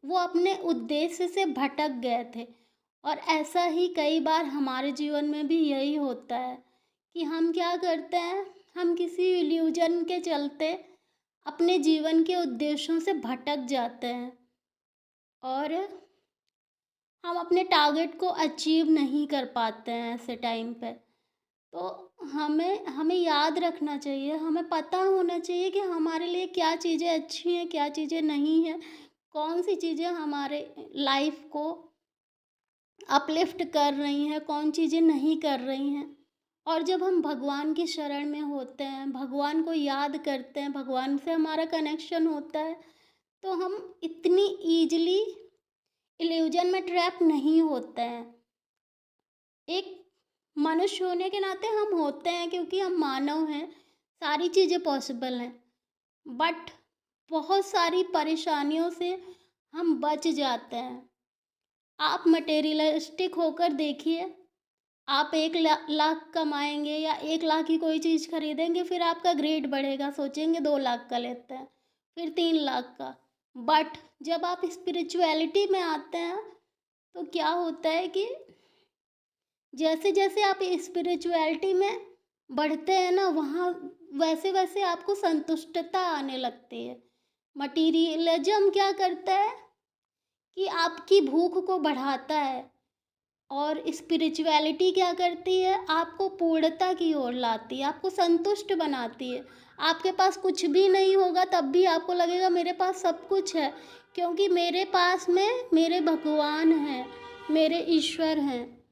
वो अपने उद्देश्य से भटक गए थे। और ऐसा ही कई बार हमारे जीवन में भी यही होता है कि हम क्या करते हैं, हम किसी इल्यूजन के चलते अपने जीवन के उद्देश्यों से भटक जाते हैं और हम अपने टारगेट को अचीव नहीं कर पाते हैं ऐसे टाइम पे। तो हमें हमें याद रखना चाहिए, हमें पता होना चाहिए कि हमारे लिए क्या चीज़ें अच्छी हैं, क्या चीज़ें नहीं हैं, कौन-सी चीज़ें हमारे लाइफ़ को अपलिफ्ट कर रही हैं, कौन चीज़ें नहीं कर रही हैं। और जब हम भगवान की शरण में होते हैं, भगवान को याद करते हैं, भगवान से हमारा कनेक्शन होता है, तो हम इतनी ईज़िली इल्यूजन में ट्रैप नहीं होते हैं। एक मनुष्य होने के नाते हम होते हैं क्योंकि हम मानव हैं, सारी चीज़ें पॉसिबल हैं। बट बहुत सारी परेशानियों से हम बच जाते हैं। आप मटेरियलिस्टिक होकर देखिए, आप 1 लाख कमाएँगे या 1 लाख की कोई चीज़ खरीदेंगे, फिर आपका ग्रेड बढ़ेगा, सोचेंगे 2 लाख का लेते हैं, फिर 3 लाख का। बट जब आप स्पिरिचुअलिटी में आते हैं, तो क्या होता है कि जैसे-जैसे आप स्पिरिचुअलिटी में बढ़ते हैं ना, वहाँ वैसे-वैसे आपको संतुष्टता आने लगती है। मटीरियलिज़्म क्या करता है कि आपकी भूख को बढ़ाता है और स्पिरिचुअलिटी क्या करती है, आपको पूर्णता की ओर लाती है, आपको संतुष्ट बनाती है। आपके पास कुछ भी नहीं होगा तब भी आपको लगेगा मेरे पास सब कुछ है, क्योंकि मेरे पास में मेरे भगवान हैं, मेरे ईश्वर हैं।